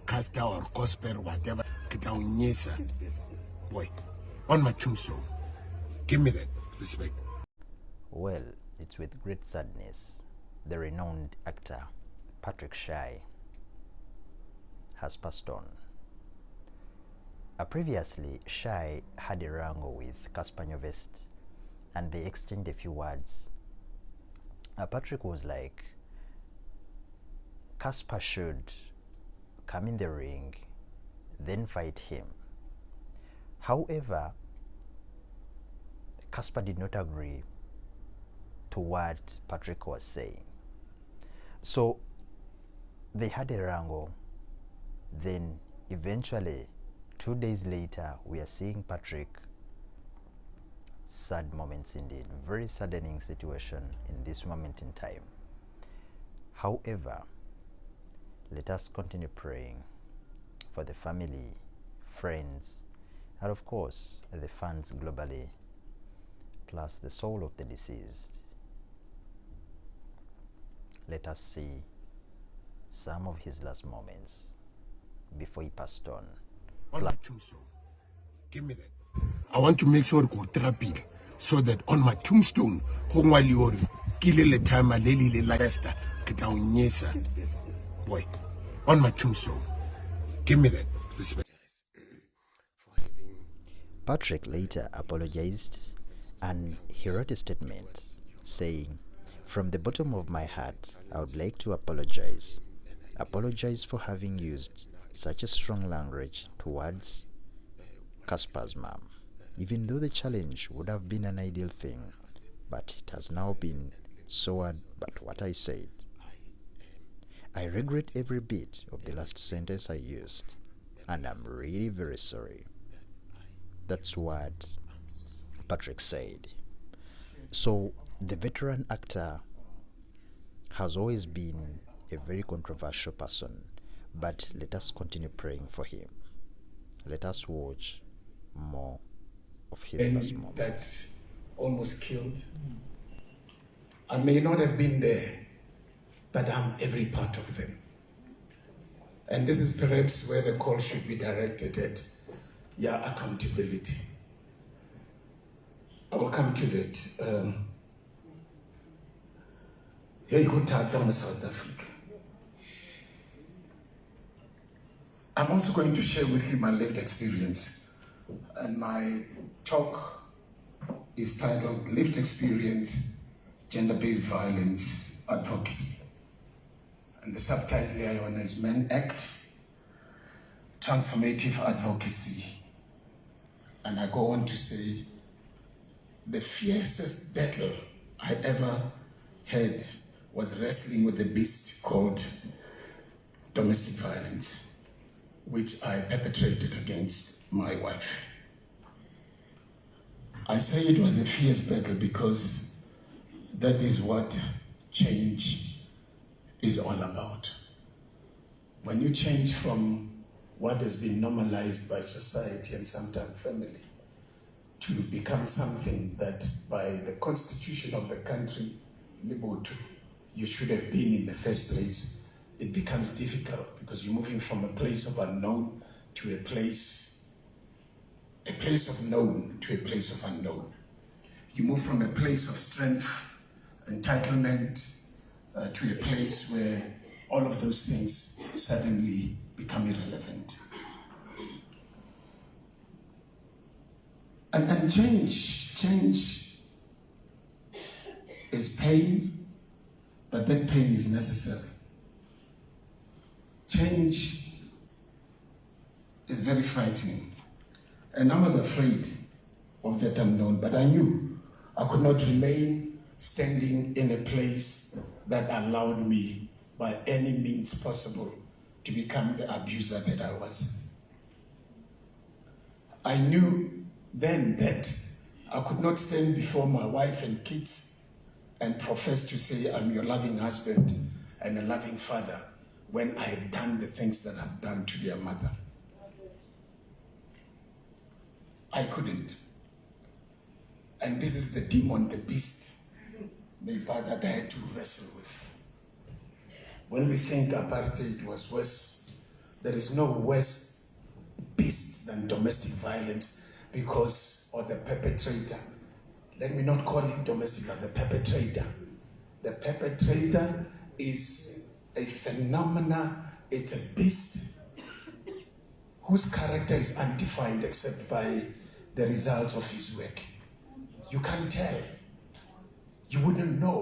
Casper or Casper, whatever, boy, on my tombstone. Give me that respect. Well, it's with great sadness the renowned actor Shai has passed on. Previously, Shai had a wrangle with Casper Nyovest and they exchanged a few words. Patrick was like, Casper should come in the ring, then fight him. However, Casper did not agree to what Patrick was saying. So they had a wrangle. Then eventually, 2 days later, we are seeing Patrick. Sad moments indeed. Very saddening situation in this moment in time. However, let us continue praying for the family, friends, and of course, the fans globally, plus the soul of the deceased. Let us see some of his last moments before he passed on. On my tombstone, give me that. I want to make sure go trapil so that on my tombstone, hongwaliori, kilele time leli le lasta, kitaonyesa. Boy, on my tombstone, give me that respect. Patrick later apologized and he wrote a statement saying, "From the bottom of my heart, I would like to apologize. Apologize for having used such a strong language towards Casper's mom. Even though the challenge would have been an ideal thing, but it has now been soured by what I said. I regret every bit of the last sentence I used, and I'm really very sorry." That's what Patrick said. So the veteran actor has always been a very controversial person, but let us continue praying for him. Let us watch more of his last moment. That's almost killed. I may not have been there, but I'm every part of them. And this is perhaps where the call should be directed at your accountability. I will come to that. Here you go, Tata, South Africa. I'm also going to share with you my lived experience. And my talk is titled Lived Experience, Gender-Based Violence Advocacy. And the subtitle here is Men Act, Transformative Advocacy. And I go on to say, the fiercest battle I ever had was wrestling with the beast called domestic violence, which I perpetrated against my wife. I say it was a fierce battle because that is what change is all about. When you change from what has been normalized by society and sometimes family to become something that by the constitution of the country, you should have been in the first place, it becomes difficult because you're moving from a place of unknown to a place of known to a place of unknown. You move from a place of strength, entitlement, to a place where all of those things suddenly become irrelevant. And change is pain, but that pain is necessary. Change is very frightening. And I was afraid of that unknown, but I knew I could not remain standing in a place that allowed me by any means possible to become the abuser that I was. I knew then that I could not stand before my wife and kids and profess to say I'm your loving husband and a loving father when I had done the things that I've done to their mother. I couldn't. And this is the demon, the beast, that I had to wrestle with. When we think apartheid was worse, there is no worse beast than domestic violence because, or the perpetrator. Let me not call it domestic, but the perpetrator. The perpetrator is a phenomena, it's a beast whose character is undefined except by the results of his work. You can't tell. You wouldn't know.